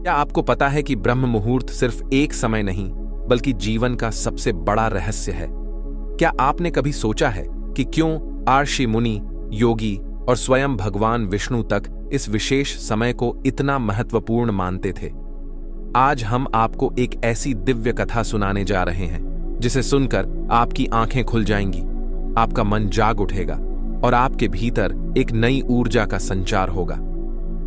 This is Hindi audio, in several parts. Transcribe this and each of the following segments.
क्या आपको पता है कि ब्रह्म मुहूर्त सिर्फ एक समय नहीं बल्कि जीवन का सबसे बड़ा रहस्य है? क्या आपने कभी सोचा है कि क्यों ऋषि मुनि, योगी और स्वयं भगवान विष्णु तक इस विशेष समय को इतना महत्वपूर्ण मानते थे? आज हम आपको एक ऐसी दिव्य कथा सुनाने जा रहे हैं जिसे सुनकर आपकी आंखें खुल जाएंगी, आपका मन जाग उठेगा और आपके भीतर एक नई ऊर्जा का संचार होगा।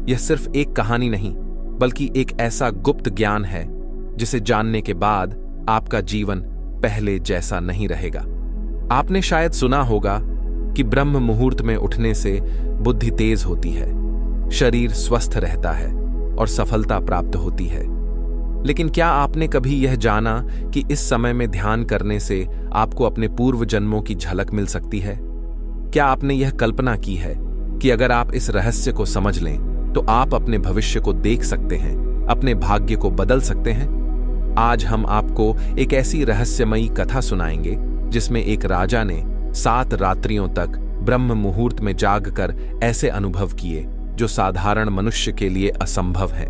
यह सिर्फ एक कहानी नहीं बल्कि एक ऐसा गुप्त ज्ञान है जिसे जानने के बाद आपका जीवन पहले जैसा नहीं रहेगा। आपने शायद सुना होगा कि ब्रह्म मुहूर्त में उठने से बुद्धि तेज होती है, शरीर स्वस्थ रहता है और सफलता प्राप्त होती है। लेकिन क्या आपने कभी यह जाना कि इस समय में ध्यान करने से आपको अपने पूर्व जन्मों की झलक मिल सकती है? क्या आपने यह कल्पना की है कि अगर आप इस रहस्य को समझ लें तो आप अपने भविष्य को देख सकते हैं, अपने भाग्य को बदल सकते हैं? आज हम आपको एक ऐसी रहस्यमयी कथा सुनाएंगे जिसमें एक राजा ने 7 रात्रियों तक ब्रह्म मुहूर्त में जागकर ऐसे अनुभव किए जो साधारण मनुष्य के लिए असंभव है।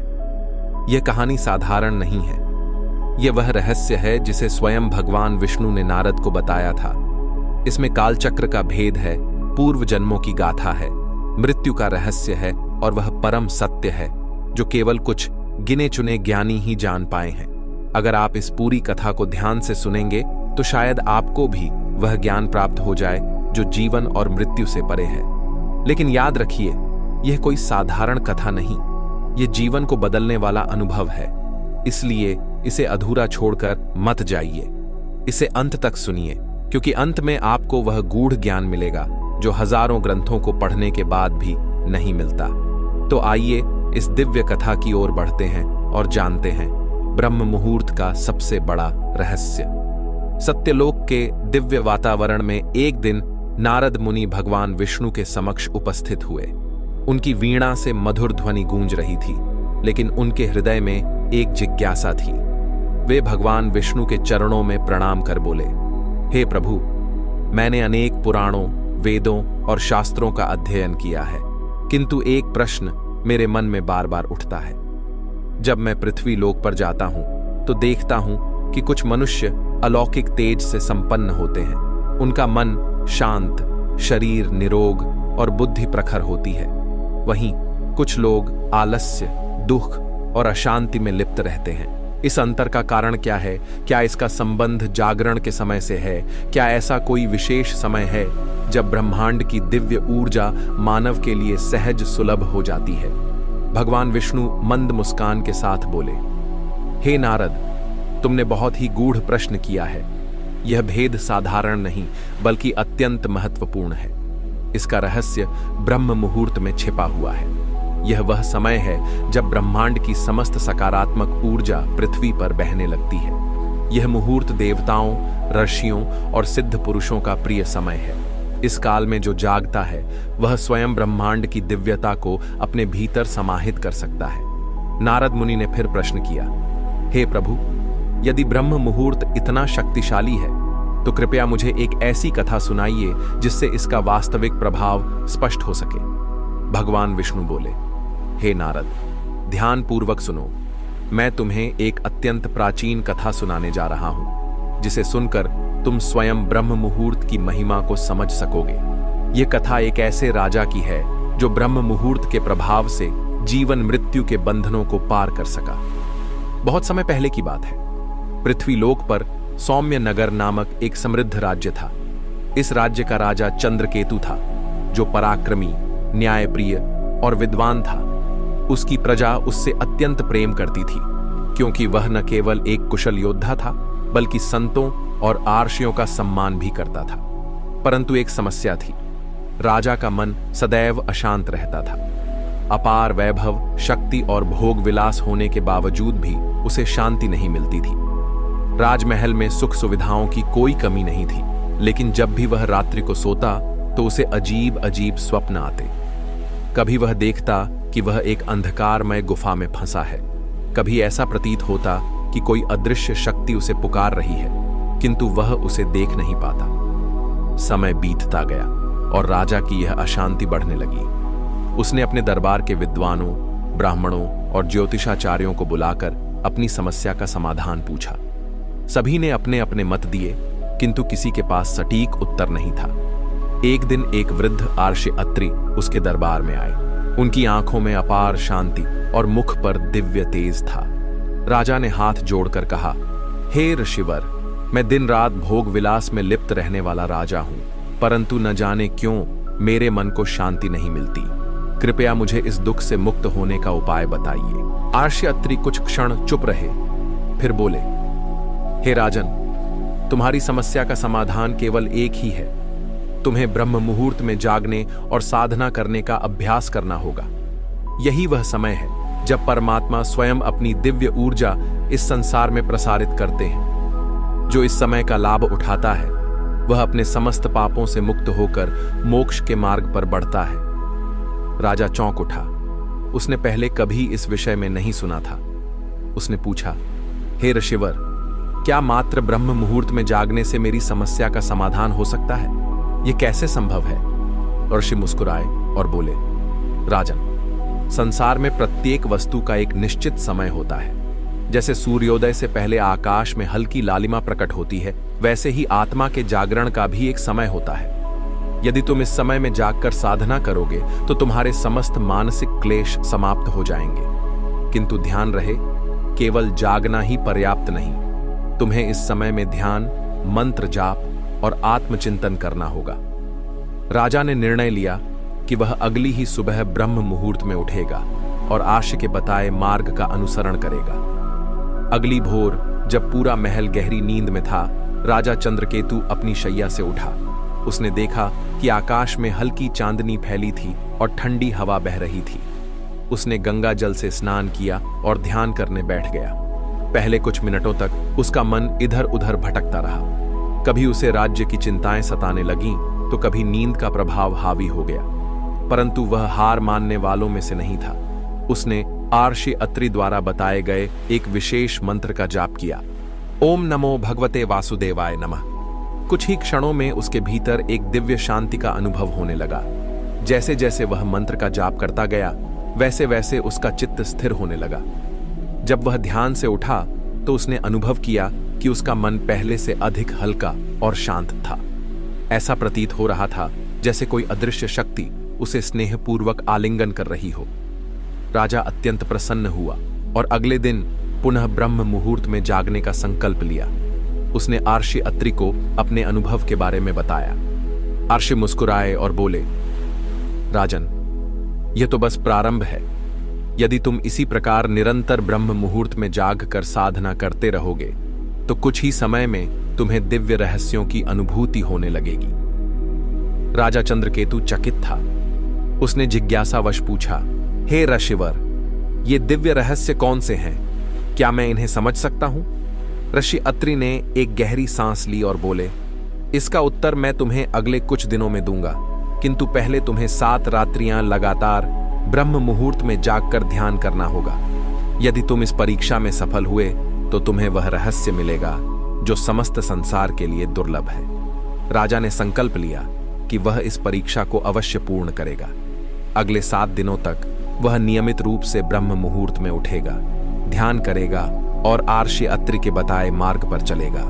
यह कहानी साधारण नहीं है। यह वह रहस्य है जिसे स्वयं भगवान विष्णु ने नारद को बताया था। इसमें कालचक्र का भेद है, पूर्व जन्मों की गाथा है, मृत्यु का रहस्य है और वह परम सत्य है जो केवल कुछ गिने चुने ज्ञानी ही जान पाए हैं। अगर आप इस पूरी कथा को ध्यान से सुनेंगे तो शायद आपको भी वह ज्ञान प्राप्त हो जाए जो जीवन और मृत्यु से परे है। लेकिन याद रखिए, यह कोई साधारण कथा नहीं, यह जीवन को बदलने वाला अनुभव है। इसलिए इसे अधूरा छोड़कर मत जाइए, इसे अंत तक सुनिए, क्योंकि अंत में आपको वह गूढ़ ज्ञान मिलेगा जो हजारों ग्रंथों को पढ़ने के बाद भी नहीं मिलता। तो आइए इस दिव्य कथा की ओर बढ़ते हैं और जानते हैं ब्रह्म मुहूर्त का सबसे बड़ा रहस्य। सत्यलोक के दिव्य वातावरण में एक दिन नारद मुनि भगवान विष्णु के समक्ष उपस्थित हुए। उनकी वीणा से मधुर ध्वनि गूंज रही थी, लेकिन उनके हृदय में एक जिज्ञासा थी। वे भगवान विष्णु के चरणों में प्रणाम कर बोले, हे प्रभु, मैंने अनेक पुराणों, वेदों और शास्त्रों का अध्ययन किया है, किंतु एक प्रश्न मेरे मन में बार बार उठता है। जब मैं पृथ्वी लोक पर जाता हूं तो देखता हूं कि कुछ मनुष्य अलौकिक तेज से संपन्न होते हैं। उनका मन शांत, शरीर निरोग और बुद्धि प्रखर होती है। वहीं कुछ लोग आलस्य, दुख और अशांति में लिप्त रहते हैं। इस अंतर का कारण क्या है? क्या इसका संबंध जागरण के समय से है? क्या ऐसा कोई विशेष समय है जब ब्रह्मांड की दिव्य ऊर्जा मानव के लिए सहज सुलभ हो जाती है? भगवान विष्णु मंद मुस्कान के साथ बोले, हे नारद, तुमने बहुत ही गूढ़ प्रश्न किया है। यह भेद साधारण नहीं बल्कि अत्यंत महत्वपूर्ण है। इसका रहस्य ब्रह्म मुहूर्त में छिपा हुआ है। यह वह समय है जब ब्रह्मांड की समस्त सकारात्मक ऊर्जा पृथ्वी पर बहने लगती है। यह मुहूर्त देवताओं, ऋषियों और सिद्ध पुरुषों का प्रिय समय है। इस काल में जो जागता है वह स्वयं ब्रह्मांड की दिव्यता को अपने भीतर समाहित कर सकता है। नारद मुनि ने फिर प्रश्न किया, हे प्रभु, यदि ब्रह्म मुहूर्त इतना शक्तिशाली है तो कृपया मुझे एक ऐसी कथा सुनाइए जिससे इसका वास्तविक प्रभाव स्पष्ट हो सके। भगवान विष्णु बोले, हे नारद, ध्यान पूर्वक सुनो। मैं तुम्हें एक अत्यंत प्राचीन कथा सुनाने जा रहा हूं जिसे सुनकर तुम स्वयं ब्रह्म मुहूर्त की महिमा को समझ सकोगे। यह कथा एक ऐसे राजा की है जो ब्रह्म मुहूर्त के प्रभाव से जीवन मृत्यु के बंधनों को पार कर सका। बहुत समय पहले की बात है। पृथ्वी लोक पर सौम्य नगर नामक एक समृद्ध राज्य था। इस राज्य का राजा चंद्रकेतु था, जो पराक्रमी, न्यायप्रिय और विद्वान था। उसकी प्रजा उससे अत्यंत प्रेम करती थी, क्योंकि वह न केवल एक कुशल योद्धा था बल्कि संतों और आर्षियों का सम्मान भी करता था। परंतु एक समस्या थी। राजा का मन सदैव अशांत रहता था। अपार वैभव, शक्ति और भोग विलास होने के बावजूद भी उसे शांति नहीं मिलती थी। राजमहल में सुख सुविधाओं की कोई कमी नहीं थी, लेकिन जब भी वह रात्रि को सोता तो उसे अजीब अजीब स्वप्न आते। कभी वह देखता कि वह एक अंधकारमय गुफा में फंसा है। कभी ऐसा प्रतीत होता कि कोई अदृश्य शक्ति उसे पुकार रही है, किंतु वह उसे देख नहीं पाता। समय बीतता गया और राजा की यह अशांति बढ़ने लगी। उसने अपने दरबार के विद्वानों, ब्राह्मणों और ज्योतिषाचार्यों को बुलाकर अपनी समस्या का समाधान पूछा। सभी ने अपने अपने मत दिए, किंतु किसी के पास सटीक उत्तर नहीं था। एक दिन एक वृद्ध आर्षि अत्रि उसके दरबार में आए। उनकी आंखों में अपार शांति और मुख पर दिव्य तेज था। राजा ने हाथ जोड़कर कहा, हे ऋषिवर, मैं दिन रात भोग विलास में लिप्त रहने वाला राजा हूं, परंतु न जाने क्यों मेरे मन को शांति नहीं मिलती। कृपया मुझे इस दुख से मुक्त होने का उपाय बताइए। आर्षि अत्रि कुछ क्षण चुप रहे, फिर बोले, हे राजन, तुम्हारी समस्या का समाधान केवल एक ही है। तुम्हें ब्रह्म मुहूर्त में जागने और साधना करने का अभ्यास करना होगा। यही वह समय है जब परमात्मा स्वयं अपनी दिव्य ऊर्जा इस संसार में प्रसारित करते हैं। जो इस समय का लाभ उठाता है वह अपने समस्त पापों से मुक्त होकर मोक्ष के मार्ग पर बढ़ता है। राजा चौंक उठा। उसने पहले कभी इस विषय में नहीं सुना था। उसने पूछा, हे ऋषिवर, क्या मात्र ब्रह्म मुहूर्त में जागने से मेरी समस्या का समाधान हो सकता है? यह कैसे संभव है? ऋषि मुस्कुराए और बोले, राजन, संसार में प्रत्येक वस्तु का एक निश्चित समय होता है। जैसे सूर्योदय से पहले आकाश में हल्की लालिमा प्रकट होती है, वैसे ही आत्मा के जागरण का भी एक समय होता है। यदि तुम इस समय में जागकर साधना करोगे तो तुम्हारे समस्त मानसिक क्लेश समाप्त हो जाएंगे। किंतु ध्यान रहे, केवल जागना ही पर्याप्त नहीं। तुम्हें इस समय में ध्यान, मंत्र जाप और आत्मचिंतन करना होगा। राजा ने निर्णय लिया कि वह अगली ही सुबह ब्रह्म मुहूर्त में उठेगा और आर्षि के बताए मार्ग का अनुसरण करेगा। अगली भोर जब पूरा महल गहरी नींद में था, राजा चंद्रकेतु अपनी शैया से उठा। उसने देखा कि आकाश में हल्की चांदनी फैली थी और ठंडी हवा बह रही थी। उसने गंगा जल से स्नान किया और ध्यान करने बैठ गया। पहले कुछ मिनटों तक उसका मन इधर उधर भटकता रहा। कभी उसे राज्य की चिंताएं सताने लगीं तो कभी नींद का प्रभाव हावी हो गया, परंतु वह हार मानने वालों में से नहीं था। उसने आर्षि अत्रि द्वारा बताए गए एक विशेष मंत्र का जाप किया। ओम नमो भगवते वासुदेवाय नमः। कुछ ही क्षणों में उसके भीतर एक दिव्य शांति का अनुभव होने लगा। जैसे जैसे वह मंत्र का जाप करता गया, वैसे वैसे उसका चित्त स्थिर होने लगा। जब वह ध्यान से उठा तो उसने अनुभव किया कि उसका मन पहले से अधिक हल्का और शांत था। ऐसा प्रतीत हो रहा था जैसे कोई अदृश्य शक्ति उसे स्नेहपूर्वक आलिंगन कर रही हो। राजा अत्यंत प्रसन्न हुआ और अगले दिन पुनः ब्रह्म मुहूर्त में जागने का संकल्प लिया। उसने आर्षि अत्रि को अपने अनुभव के बारे में बताया। आर्षि मुस्कुराए और बोले, राजन, यह तो बस प्रारंभ है। यदि तुम इसी प्रकार निरंतर ब्रह्म मुहूर्त में जाग कर साधना करते रहोगे तो कुछ ही समय में तुम्हें दिव्य रहस्यों की अनुभूति होने लगेगी। राजा चंद्रकेतु चकित था। उसने जिज्ञासावश पूछा, हे ऋषिवर, ये दिव्य रहस्य कौन से हैं? क्या मैं इन्हें समझ सकता हूं? ऋषि अत्रि ने एक गहरी सांस ली और बोले, इसका उत्तर मैं तुम्हें अगले कुछ दिनों में दूंगा, किंतु पहले तुम्हें 7 रात्रियां लगातार ब्रह्म मुहूर्त में जागकर ध्यान करना होगा। यदि तुम इस परीक्षा में सफल हुए तो तुम्हें वह रहस्य मिलेगा जो समस्त संसार के लिए दुर्लभ है। राजा ने संकल्प लिया कि वह इस परीक्षा को अवश्य पूर्ण करेगा। अगले 7 दिनों तक वह नियमित रूप से ब्रह्म मुहूर्त में उठेगा, ध्यान करेगा और आर्षि अत्रि के बताए मार्ग पर चलेगा।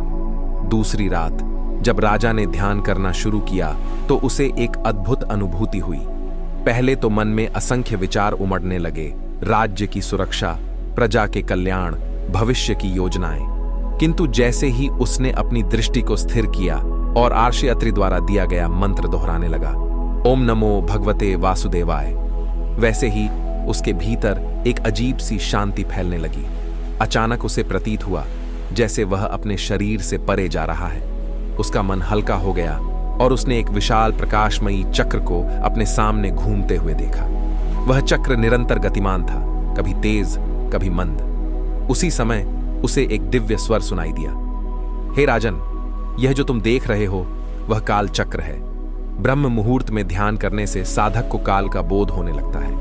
दूसरी रात जब राजा ने ध्यान करना शुरू किया तो उसे एक अद्भुत अनुभूति हुई। पहले तो मन में असंख्य विचार उमड़ने लगे, राज्य की सुरक्षा, प्रजा के कल्याण, भविष्य की योजनाएं। किंतु जैसे ही उसने अपनी दृष्टि को स्थिर किया और आर्षि अत्रि द्वारा दिया गया मंत्र दोहराने लगा, ओम नमो भगवते वासुदेवाय, वैसे ही उसके भीतर एक अजीब सी शांति फैलने लगी। अचानक उसे प्रतीत हुआ जैसे वह अपने शरीर से परे जा रहा है। उसका मन हल्का हो गया और उसने एक विशाल प्रकाशमयी चक्र को अपने सामने घूमते हुए देखा। वह चक्र निरंतर गतिमान था, कभी तेज कभी मंद। उसी समय उसे एक दिव्य स्वर सुनाई दिया, हे राजन, यह जो तुम देख रहे हो वह काल चक्र है। ब्रह्म मुहूर्त में ध्यान करने से साधक को काल का बोध होने लगता है।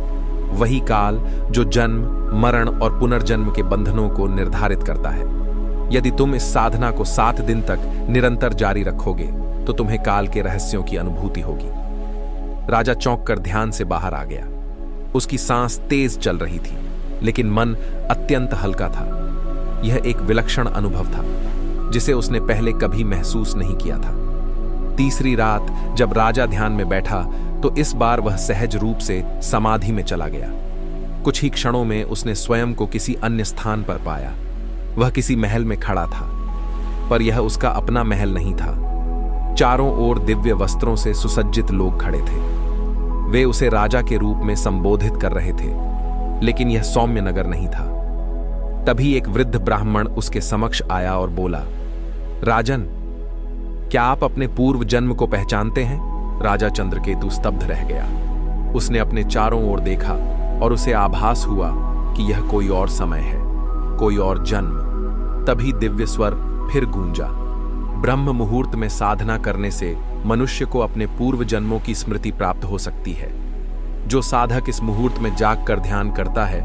वही काल जो जन्म, मरण और पुनर्जन्म के बंधनों को निर्धारित करता है। यदि तुम इस साधना को 7 दिन तक निरंतर जारी रखोगे तो तुम्हें काल के रहस्यों की अनुभूति होगी। राजा चौंक कर ध्यान से बाहर आ गया। उसकी सांस तेज चल रही थी। लेकिन मन अत्यंत हल्का था। यह एक विलक्षण अनुभव था जिसे उसने पहले कभी महसूस नहीं किया था। तीसरी रात जब राजा ध्यान में बैठा तो इस बार वह सहज रूप से समाधि में चला गया। कुछ ही क्षणों में उसने स्वयं को किसी अन्य स्थान पर पाया। वह किसी महल में खड़ा था, पर यह उसका अपना महल नहीं था। चारों ओर दिव्य वस्त्रों से सुसज्जित लोग खड़े थे। वे उसे राजा के रूप में संबोधित कर रहे थे, लेकिन यह सौम्य नगर नहीं था। तभी एक वृद्ध ब्राह्मण उसके समक्ष आया और बोला, राजन, क्या आप अपने पूर्व जन्म को पहचानते हैं? राजा चंद्रकेतु स्तब्ध रह गया। उसने अपने चारों ओर देखा और उसे आभास हुआ कि यह कोई और समय है, कोई और जन्म। तभी दिव्य स्वर फिर गूंजा, ब्रह्म मुहूर्त में साधना करने से मनुष्य को अपने पूर्व जन्मों की स्मृति प्राप्त हो सकती है। जो साधक इस मुहूर्त में जागकर ध्यान करता है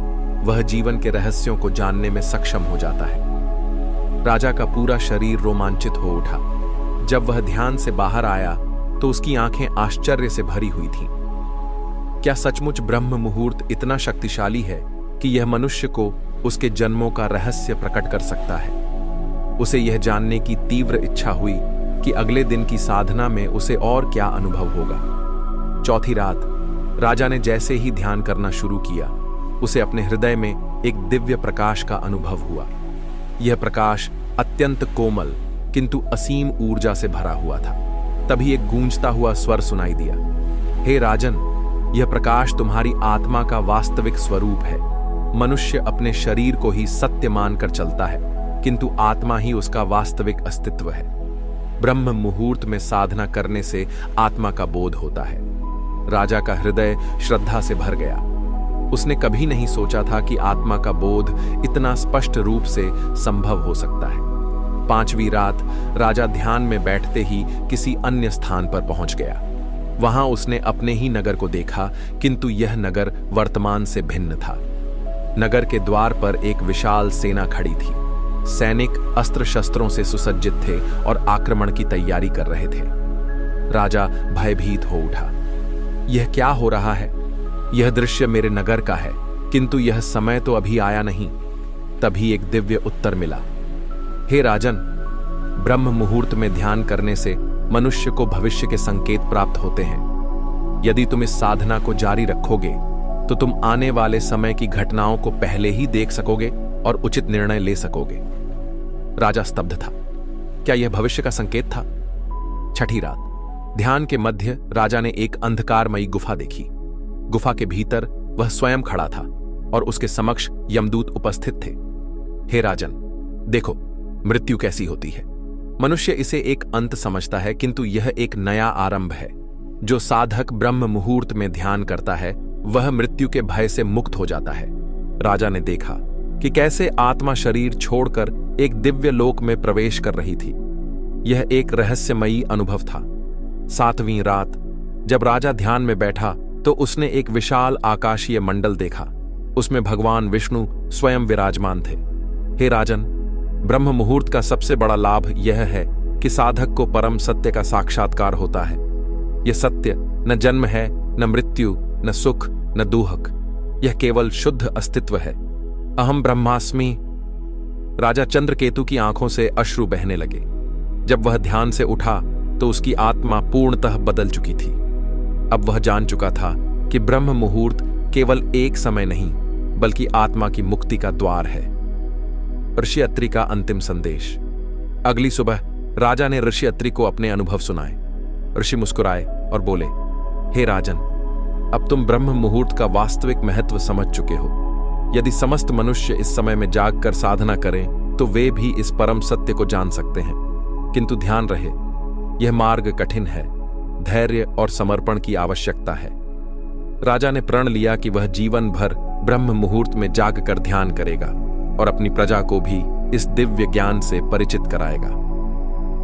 वह जीवन के रहस्यों को जानने में सक्षम हो जाता है। राजा का पूरा शरीर रोमांचित हो उठा। जब वह ध्यान से बाहर आया तो उसकी आंखें आश्चर्य से भरी हुई थीं। क्या सचमुच ब्रह्म मुहूर्त इतना शक्तिशाली है कि यह मनुष्य को उसके जन्मों का रहस्य प्रकट कर सकता है? उसे यह जानने की तीव्र इच्छा हुई कि अगले दिन की साधना में उसे और क्या अनुभव होगा। चौथी रात राजा ने जैसे ही ध्यान करना शुरू किया, उसे अपने हृदय में एक दिव्य प्रकाश का अनुभव हुआ। यह प्रकाश अत्यंत कोमल किंतु असीम ऊर्जा से भरा हुआ था। तभी एक गूंजता हुआ स्वर सुनाई दिया, हे राजन, यह प्रकाश तुम्हारी आत्मा का वास्तविक स्वरूप है। मनुष्य अपने शरीर को ही सत्य मानकर चलता है, किंतु आत्मा ही उसका वास्तविक अस्तित्व है। ब्रह्म मुहूर्त में साधना करने से आत्मा का बोध होता है। राजा का हृदय श्रद्धा से भर गया। उसने कभी नहीं सोचा था कि आत्मा का बोध इतना स्पष्ट रूप से संभव हो सकता है। पांचवी रात राजा ध्यान में बैठते ही किसी अन्य स्थान पर पहुंच गया। वहां उसने अपने ही नगर को देखा, किंतु यह नगर वर्तमान से भिन्न था। नगर के द्वार पर एक विशाल सेना खड़ी थी। सैनिक अस्त्र शस्त्रों से सुसज्जित थे और आक्रमण की तैयारी कर रहे थे। राजा भयभीत हो उठा। यह क्या हो रहा है? यह दृश्य मेरे नगर का है, किंतु यह समय तो अभी आया नहीं। तभी एक दिव्य उत्तर मिला, हे राजन, ब्रह्म मुहूर्त में ध्यान करने से मनुष्य को भविष्य के संकेत प्राप्त होते हैं। यदि तुम इस साधना को जारी रखोगे तो तुम आने वाले समय की घटनाओं को पहले ही देख सकोगे और उचित निर्णय ले सकोगे। राजा स्तब्ध था। क्या यह भविष्य का संकेत था? छठी रात ध्यान के मध्य राजा ने एक अंधकारमयी गुफा देखी। गुफा के भीतर वह स्वयं खड़ा था और उसके समक्ष यमदूत उपस्थित थे। हे राजन, देखो मृत्यु कैसी होती है। मनुष्य इसे एक अंत समझता है, किंतु यह एक नया आरंभ है। जो साधक ब्रह्म मुहूर्त में ध्यान करता है वह मृत्यु के भय से मुक्त हो जाता है। राजा ने देखा कि कैसे आत्मा शरीर छोड़कर एक दिव्य लोक में प्रवेश कर रही थी। यह एक रहस्यमयी अनुभव था। सातवीं रात जब राजा ध्यान में बैठा तो उसने एक विशाल आकाशीय मंडल देखा। उसमें भगवान विष्णु स्वयं विराजमान थे। हे राजन, ब्रह्म मुहूर्त का सबसे बड़ा लाभ यह है कि साधक को परम सत्य का साक्षात्कार होता है। यह सत्य न जन्म है, न मृत्यु, न सुख, न दुहक। यह केवल शुद्ध अस्तित्व है। अहम ब्रह्मास्मि। राजा चंद्रकेतु की आंखों से अश्रु बहने लगे। जब वह ध्यान से उठा तो उसकी आत्मा पूर्णतः बदल चुकी थी। अब वह जान चुका था कि ब्रह्म मुहूर्त केवल एक समय नहीं बल्कि आत्मा की मुक्ति का द्वार है। ऋषि अत्रि का अंतिम संदेश। अगली सुबह राजा ने ऋषि अत्रि को अपने अनुभव सुनाए। ऋषि मुस्कुराए और बोले, हे राजन, अब तुम ब्रह्म मुहूर्त का वास्तविक महत्व समझ चुके हो। यदि समस्त मनुष्य इस समय में जागकर साधना करें तो वे भी इस परम सत्य को जान सकते हैं। किंतु ध्यान रहे, यह मार्ग कठिन है। धैर्य और समर्पण की आवश्यकता है। राजा ने प्रण लिया कि वह जीवन भर ब्रह्म मुहूर्त में जागकर ध्यान करेगा और अपनी प्रजा को भी इस दिव्य ज्ञान से परिचित कराएगा।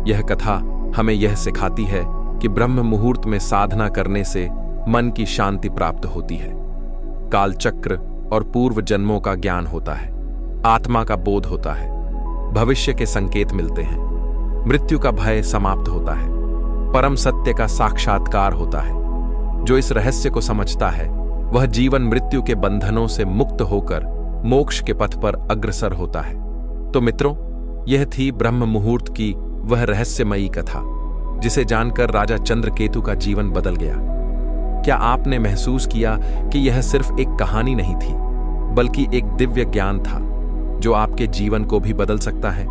यह कथा हमें यह सिखाती है कि ब्रह्म मुहूर्त में साधना करने से मन की शांति प्राप्त होती है। कालचक्र और पूर्व जन्मों का ज्ञान होता है। आत्मा का बोध होता है। भविष्य के संकेत मिलते हैं। मृत्यु का भय समाप्त होता है। परम सत्य का साक्षात्कार होता है। जो इस रहस्य को समझता है वह जीवन मृत्यु के बंधनों से मुक्त होकर मोक्ष के पथ पर अग्रसर होता है। तो मित्रों, यह थी ब्रह्म मुहूर्त की वह रहस्यमयी कथा जिसे जानकर राजा चंद्रकेतु का जीवन बदल गया। क्या आपने महसूस किया कि यह सिर्फ एक कहानी नहीं थी, बल्कि एक दिव्य ज्ञान था जो आपके जीवन को भी बदल सकता है?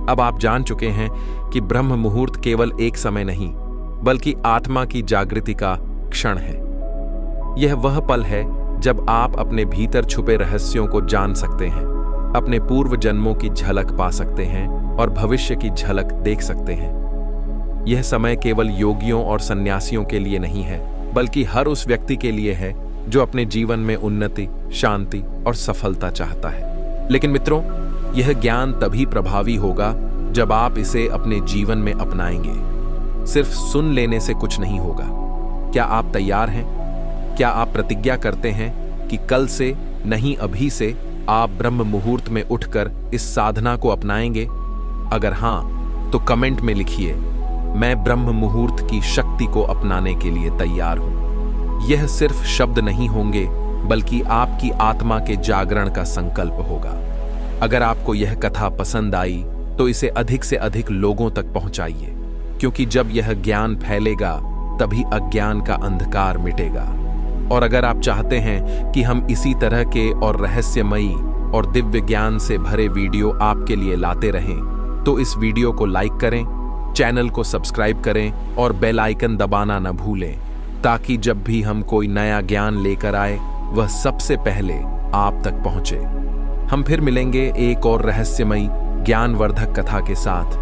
अब आप जान चुके हैं कि ब्रह्म मुहूर्त केवल एक समय नहीं, बल्कि आत्मा की जागृति का क्षण है। यह वह पल है जब आप अपने भीतर छुपे रहस्यों को जान सकते हैं, अपने पूर्व जन्मों की झलक पा सकते हैं और भविष्य की झलक देख सकते हैं। यह समय केवल योगियों और सन्यासियों के लिए नहीं है, बल्कि हर उस व्यक्ति के लिए है जो अपने जीवन में उन्नति, शांति और सफलता चाहता है। लेकिन मित्रों, यह ज्ञान तभी प्रभावी होगा जब आप इसे अपने जीवन में अपनाएंगे। सिर्फ सुन लेने से कुछ नहीं होगा। क्या आप तैयार हैं? क्या आप प्रतिज्ञा करते हैं कि कल से नहीं, अभी से आप ब्रह्म मुहूर्त में उठकर इस साधना को अपनाएंगे? अगर हां, तो कमेंट में लिखिए, मैं ब्रह्म मुहूर्त की शक्ति को अपनाने के लिए तैयार हूं। यह सिर्फ शब्द नहीं होंगे, बल्कि आपकी आत्मा के जागरण का संकल्प होगा। अगर आपको यह कथा पसंद आई तो इसे अधिक से अधिक लोगों तक पहुंचाइए, क्योंकि जब यह ज्ञान फैलेगा तभी अज्ञान का अंधकार मिटेगा। और अगर आप चाहते हैं कि हम इसी तरह के और रहस्यमयी और दिव्य ज्ञान से भरे वीडियो आपके लिए लाते रहें, तो इस वीडियो को लाइक करें, चैनल को सब्सक्राइब करें और बेल आइकन दबाना न भूलें, ताकि जब भी हम कोई नया ज्ञान लेकर आए वह सबसे पहले आप तक पहुंचे। हम फिर मिलेंगे एक और रहस्यमयी ज्ञानवर्धक कथा के साथ।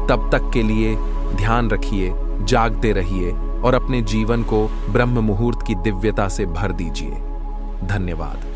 तब तक के लिए ध्यान रखिए, जागते रहिए और अपने जीवन को ब्रह्म मुहूर्त की दिव्यता से भर दीजिए। धन्यवाद।